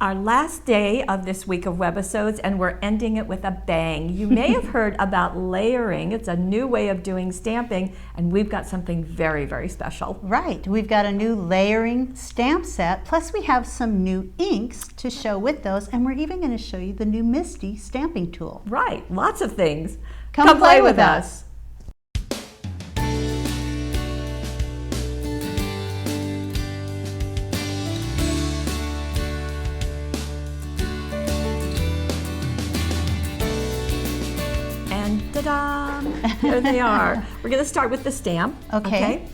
Our last day of this week of Webisodes, and we're ending it with a bang. You may have heard about layering. It's a new way of doing stamping, and we've got something very, very special. Right, we've got a new layering stamp set, plus we have some new inks to show with those, and we're even going to show you the new Misty stamping tool. Right, lots of things. Come play with us. Ta-da! Here they are. We're going to start with the stamp. Okay.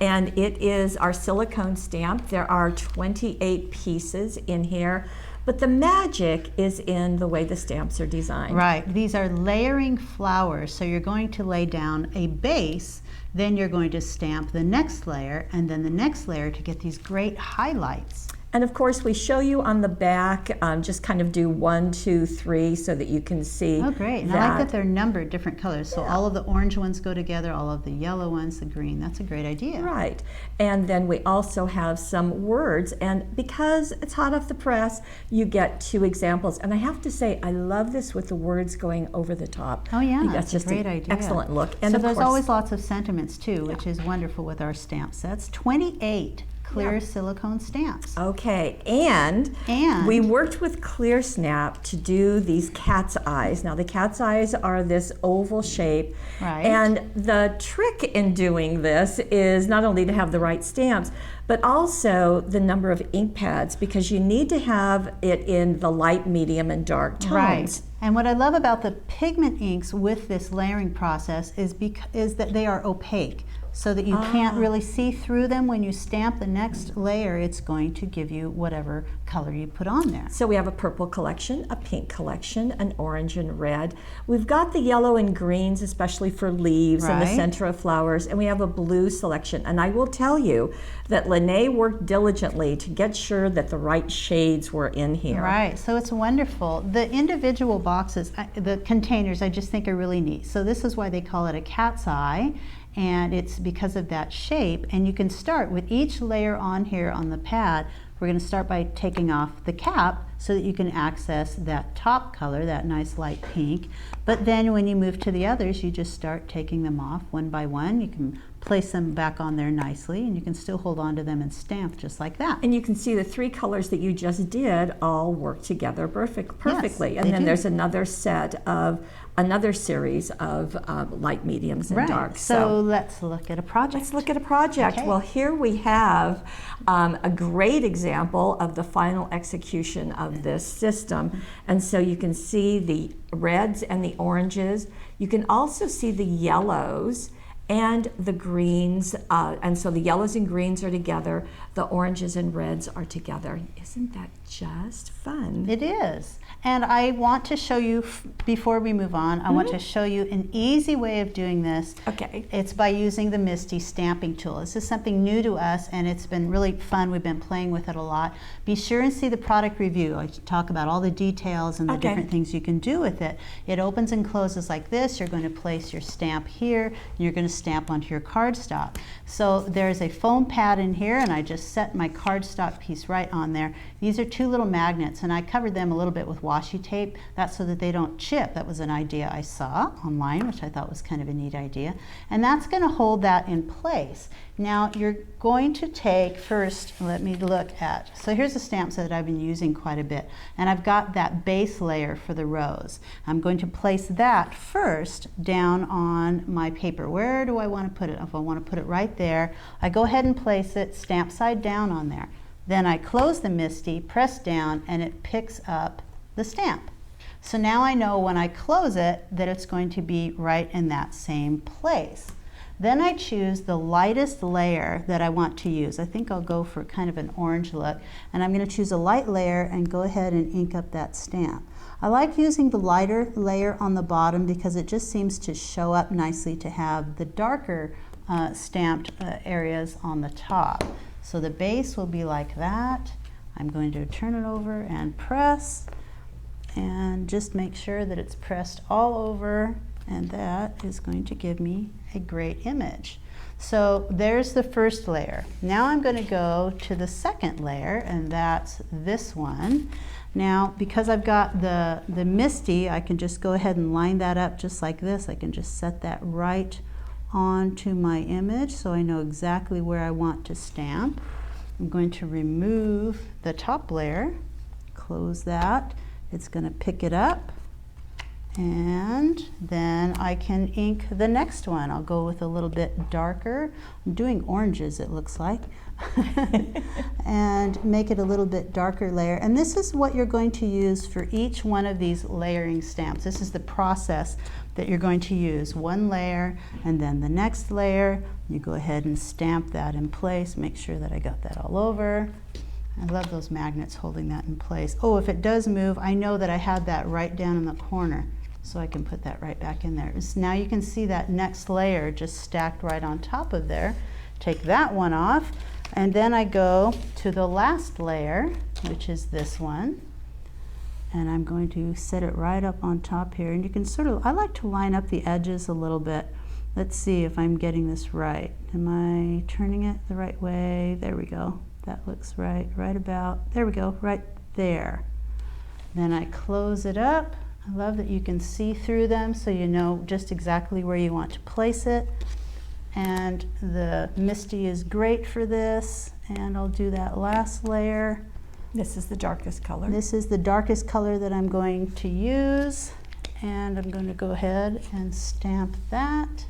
And it is our silicone stamp. There are 28 pieces in here, but the magic is in the way the stamps are designed. Right. These are layering flowers, so you're going to lay down a base, then you're going to stamp the next layer, and then the next layer to get these great highlights. And of course, we show you on the back, just kind of do 1, 2, 3 so that you can see. Oh, great. And I like that they're numbered different colors. So all of the orange ones go together, all of the yellow ones, the green. That's a great idea. Right. And then we also have some words. And because it's hot off the press, you get 2 examples. And I have to say, I love this with the words going over the top. Oh, yeah. That's just a great an idea. Excellent look. And so of there's course, always lots of sentiments, too, which is wonderful with our stamp sets. 28. Clear silicone stamps. Okay, and we worked with Clear Snap to do these cat's eyes. Now the cat's eyes are this oval shape, right? And the trick in doing this is not only to have the right stamps, but also the number of ink pads, because you need to have it in the light, medium, and dark tones. Right. And what I love about the pigment inks with this layering process is that they are opaque, so that you can't really see through them. When you stamp the next layer, it's going to give you whatever color you put on there. So we have a purple collection, a pink collection, an orange and red. We've got the yellow and greens, especially for leaves and the center of flowers, and we have a blue selection. And I will tell you that Lene worked diligently to get sure that the right shades were in here. Right, so it's wonderful. The individual boxes, the containers, I just think are really neat. So this is why they call it a cat's eye. And it's because of that shape, and you can start with each layer on here on the pad. We're going to start by taking off the cap so that you can access that top color, that nice light pink. But then when you move to the others, you just start taking them off one by one. You can place them back on there nicely, and you can still hold on to them and stamp just like that. And you can see the 3 colors that you just did all work together perfectly. Yes, and then there's another series of light, mediums, and darks. So let's look at a project. Let's look at a project. Okay. Well, here we have a great example of the final execution of this system. And so you can see the reds and the oranges. You can also see the yellows and the greens, and so the yellows and greens are together, the oranges and reds are together. Isn't that just fun? It is. And I want to show you, before we move on, I want to show you an easy way of doing this. Okay. It's by using the Misty stamping tool. This is something new to us, and it's been really fun. We've been playing with it a lot. Be sure and see the product review. I talk about all the details and the different things you can do with it. It opens and closes like this. You're going to place your stamp here, and you're going to stamp onto your cardstock. So there's a foam pad in here, and I just set my cardstock piece right on there. These are 2 little magnets, and I covered them a little bit with washi tape. That's so that they don't chip. That was an idea I saw online, which I thought was kind of a neat idea. And that's going to hold that in place. Now you're going to take first, let me look at, so here's a stamp set that I've been using quite a bit, and I've got that base layer for the rose. I'm going to place that first down on my paper. Where do I want to put it? If I want to put it right there, I go ahead and place it stamp side down on there. Then I close the Misty, press down, and it picks up the stamp. So now I know when I close it that it's going to be right in that same place. Then I choose the lightest layer that I want to use. I think I'll go for kind of an orange look, and I'm going to choose a light layer and go ahead and ink up that stamp. I like using the lighter layer on the bottom because it just seems to show up nicely to have the darker stamped areas on the top. So the base will be like that. I'm going to turn it over and press, and just make sure that it's pressed all over, and that is going to give me a great image. So there's the first layer. Now I'm going to go to the second layer, and that's this one. Now, because I've got the Misty, I can just go ahead and line that up just like this. I can just set that right onto my image so I know exactly where I want to stamp. I'm going to remove the top layer, close that. It's going to pick it up, and then I can ink the next one. I'll go with a little bit darker. I'm doing oranges, it looks like. And make it a little bit darker layer. And this is what you're going to use for each one of these layering stamps. This is the process that you're going to use. One layer and then the next layer. You go ahead and stamp that in place. Make sure that I got that all over. I love those magnets holding that in place. Oh, if it does move, I know that I had that right down in the corner, so I can put that right back in there. So now you can see that next layer just stacked right on top of there. Take that one off, and then I go to the last layer, which is this one. And I'm going to set it right up on top here. And you can sort of, I like to line up the edges a little bit. Let's see if I'm getting this right. Am I turning it the right way? There we go. That looks right, right about, there we go, right there. Then I close it up. I love that you can see through them so you know just exactly where you want to place it. And the Misty is great for this. And I'll do that last layer. This is the darkest color. This is the darkest color that I'm going to use. And I'm going to go ahead and stamp that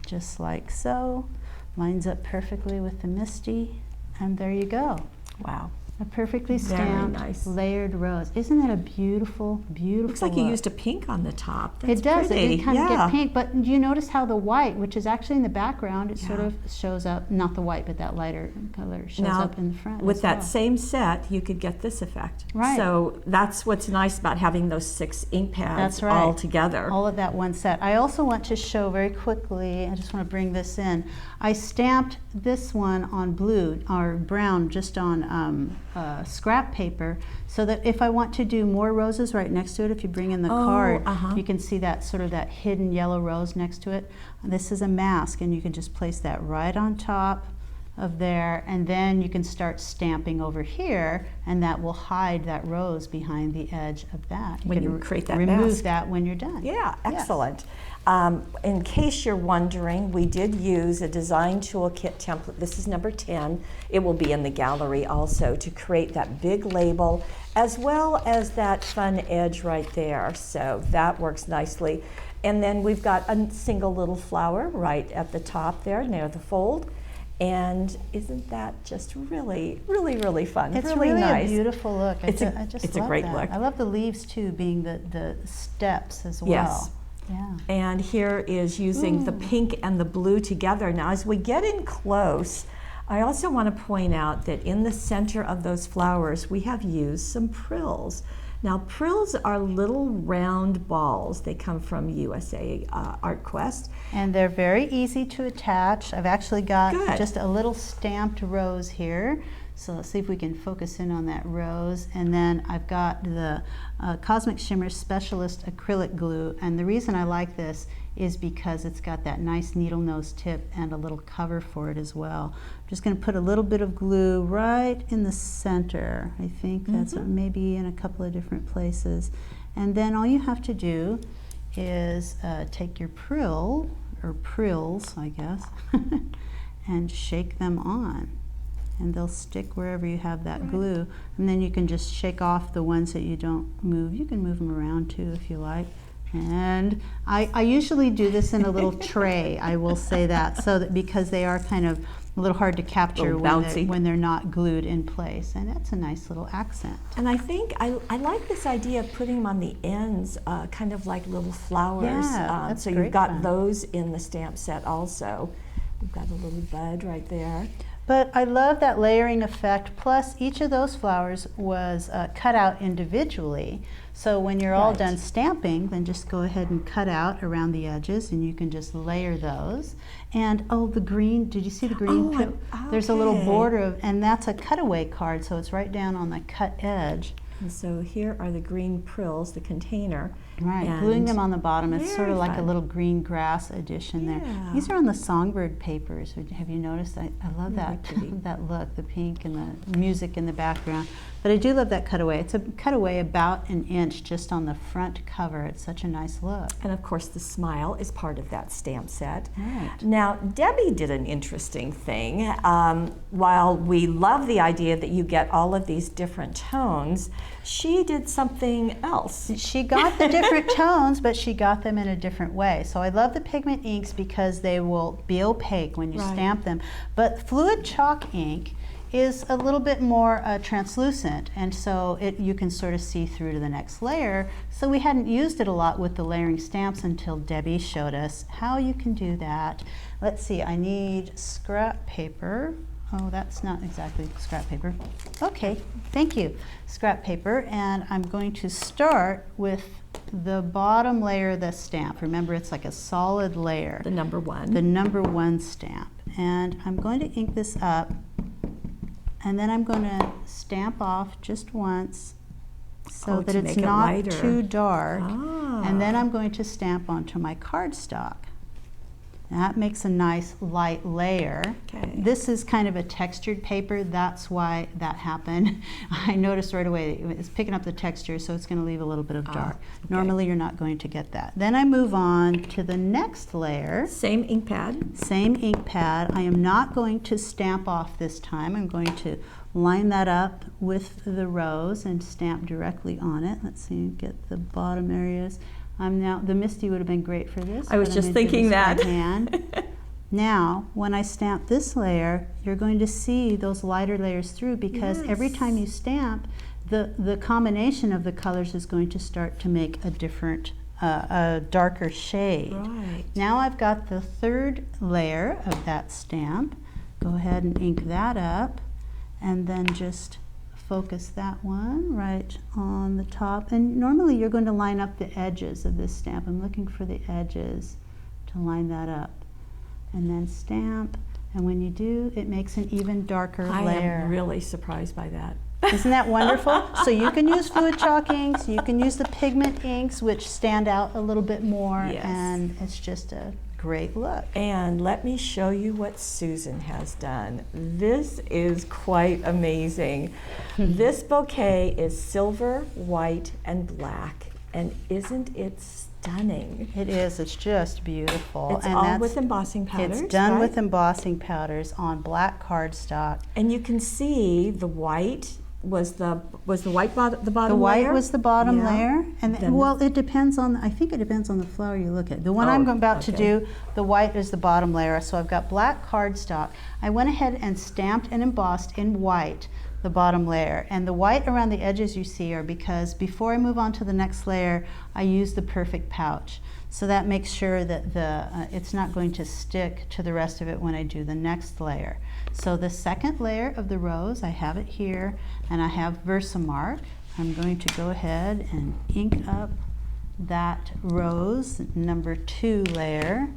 just like so. Lines up perfectly with the Misty. And there you go. Wow. A perfectly stamped, nice. Layered rose. Isn't that a beautiful, beautiful Looks like look? you used a pink on the top. That's it does. pretty. It kind of get pink, but do you notice how the white, which is actually in the background, it sort of shows up, not the white, but that lighter color shows up in the front. With as that well. same set, you could get this effect. Right. So that's what's nice about having those 6 ink pads That's right. all together. All of that one set. I also want to show very quickly, I just want to bring this in. I stamped this one on blue or brown, just on scrap paper, so that if I want to do more roses right next to it, if you bring in the card, you can see that sort of that hidden yellow rose next to it. This is a mask, and you can just place that right on top of there, and then you can start stamping over here, and that will hide that rose behind the edge of that. When you create that remove mask. that when you're done. Yeah, Yes. excellent. In case you're wondering, we did use a design toolkit template. This is number 10. It will be in the gallery also, to create that big label as well as that fun edge right there. So that works nicely. And then we've got a single little flower right at the top there near the fold. And isn't that just really, really, really fun? It's really nice. A beautiful look. I just it's love a great that. look. I love the leaves too, being the steps as well. Yes. Yeah. And here is using the pink and the blue together. Now, as we get in close, I also want to point out that in the center of those flowers, we have used some prills. Now, prills are little round balls. They come from USA Art Quest. And they're very easy to attach. I've actually got Good. just a little stamped rose here. So let's see if we can focus in on that rose. And then I've got the Cosmic Shimmer Specialist acrylic glue. And the reason I like this is because it's got that nice needle nose tip and a little cover for it as well. I'm just going to put a little bit of glue right in the center. I think that's maybe in a couple of different places. And then all you have to do is take your prill, or prills, I guess, and shake them on. And they'll stick wherever you have that glue. And then you can just shake off the ones that you don't move. You can move them around too if you like. And I usually do this in a little tray, I will say that, so that because they are kind of a little hard to capture when they're not glued in place. And that's a nice little accent. And I think I like this idea of putting them on the ends, kind of like little flowers. Yeah, that's so great you've got fun. those in the stamp set also. We've got a little bud right there. But I love that layering effect. Plus, each of those flowers was cut out individually. So when you're all done stamping, then just go ahead and cut out around the edges, and you can just layer those. And oh, the green, did you see the green? There's a little border, and that's a cutaway card, so it's right down on the cut edge. And so here are the green prills, the container. Right, and gluing them on the bottom. It's sort of like fun. a little green grass addition there. These are on the songbird papers. Have you noticed? I love that that look, the pink and the music in the background. But I do love that cutaway. It's a cutaway about an inch just on the front cover. It's such a nice look. And of course the smile is part of that stamp set. Right. Now Debbie did an interesting thing. While we love the idea that you get all of these different tones, she did something else. She got the different tones, but she got them in a different way. So I love the pigment inks because they will be opaque when you stamp them. But fluid chalk ink is a little bit more translucent, and so you can sort of see through to the next layer. So we hadn't used it a lot with the layering stamps until Debbie showed us how you can do that. Let's see, I need scrap paper. Oh, that's not exactly scrap paper. Okay, thank you. Scrap paper, and I'm going to start with the bottom layer of the stamp. Remember, it's like a solid layer. The number one. The number one stamp. And I'm going to ink this up, and then I'm going to stamp off just once so that it's not too dark. And then I'm going to stamp onto my cardstock. That makes a nice light layer. Okay. This is kind of a textured paper. That's why that happened. I noticed right away it's picking up the texture, so it's going to leave a little bit of dark. Normally you're not going to get that. Then I move on to the next layer. Same ink pad. Same ink pad. I am not going to stamp off this time. I'm going to line that up with the rose and stamp directly on it. Let's see, get the bottom areas. The Misty would have been great for this. I was just thinking that. Now, when I stamp this layer, you're going to see those lighter layers through, because every time you stamp, the combination of the colors is going to start to make a different, a darker shade. Right. Now I've got the third layer of that stamp. Go ahead and ink that up, and then just focus that one right on the top. And normally you're going to line up the edges of this stamp. I'm looking for the edges to line that up. And then stamp, and when you do, it makes an even darker layer. I am really surprised by that. Isn't that wonderful? So you can use fluid chalk inks, you can use the pigment inks, which stand out a little bit more, and it's just a great look. And let me show you what Susan has done. This is quite amazing. This bouquet is silver, white, and black, and isn't it stunning? It is. It's just beautiful. It's all with embossing powders. It's done with embossing powders on black cardstock. And you can see the white was the white the bottom layer? The white was the bottom layer, and well, it depends on. I think it depends on the flower you look at. The one I'm about to do, the white is the bottom layer. So I've got black cardstock. I went ahead and stamped and embossed in white the bottom layer, and the white around the edges you see are because before I move on to the next layer, I use the perfect pouch. So that makes sure that it's not going to stick to the rest of it when I do the next layer. So the second layer of the rose, I have it here, and I have Versamark. I'm going to go ahead and ink up that rose number 2 layer.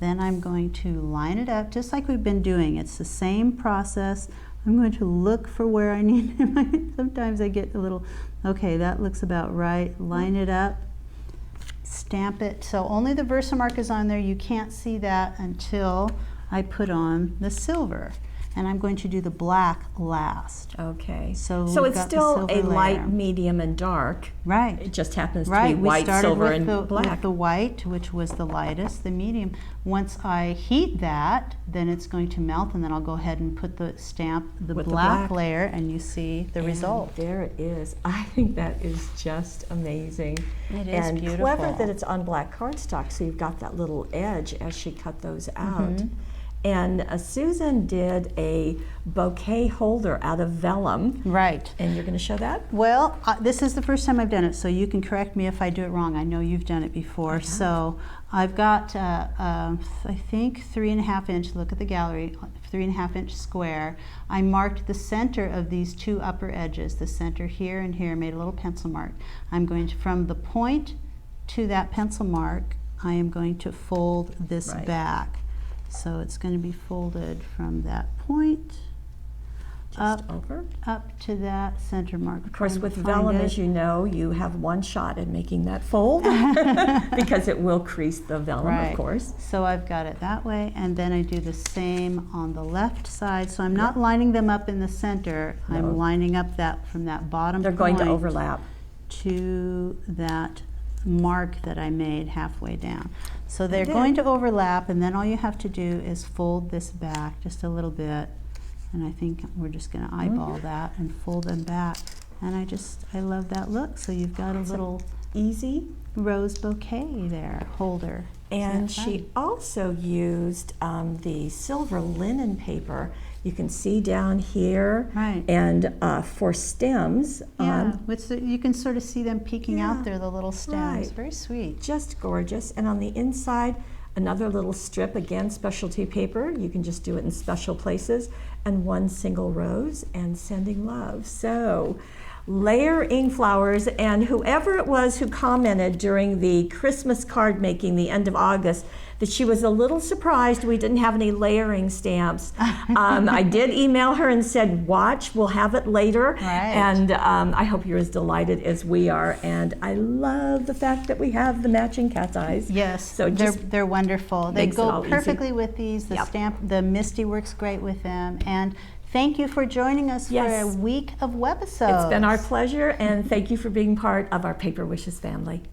Then I'm going to line it up just like we've been doing. It's the same process. I'm going to look for where I need it. Sometimes I get a little, okay, that looks about right. Line it up, stamp it. So only the Versamark is on there. You can't see that until I put on the silver. And I'm going to do the black last. Okay. So it's still a light, medium, and dark. Right. It just happens to be white, silver, and black. With the white, which was the lightest, the medium. Once I heat that, then it's going to melt, and then I'll go ahead and put the stamp, the black layer, and you see the result. There it is. I think that is just amazing. It is and beautiful. Clever that it's on black cardstock, so you've got that little edge as she cut those out. And Susan did a bouquet holder out of vellum. Right. And you're going to show that? Well, this is the first time I've done it, so you can correct me if I do it wrong. I know you've done it before. So I've got, I think, 3.5 inch, look at the gallery, 3.5 inch square. I marked the center of these 2 upper edges, the center here and here, made a little pencil mark. I'm going to, from the point to that pencil mark, I am going to fold this back. So it's going to be folded from that point over. Up to that center mark. Of course, with vellum, as you know, you have one shot at making that fold because it will crease the vellum, of course. So I've got it that way, and then I do the same on the left side. So I'm not lining them up in the center. No. I'm lining up that from that bottom They're point going to overlap to that mark that I made halfway down. So they're going to overlap, and then all you have to do is fold this back just a little bit. And I think we're just going to eyeball that and fold them back. And I love that look. So you've got a little easy rose bouquet there, holder. And she also used the silver linen paper. You can see down here, and for stems. You can sort of see them peeking out there, the little stems. Very sweet. Just gorgeous. And on the inside, another little strip, again, specialty paper. You can just do it in special places. And one single rose, and sending love. So, layering flowers, and whoever it was who commented during the Christmas card making, the end of August, that she was a little surprised we didn't have any layering stamps. I did email her and said, watch, we'll have it later. And I hope you're as delighted as we are. And I love the fact that we have the matching cat's eyes. Yes, so they're wonderful. They go perfectly easy. With these. The stamp, the Misty works great with them. And thank you for joining us for a week of Webisodes. It's been our pleasure, and thank you for being part of our Paper Wishes family.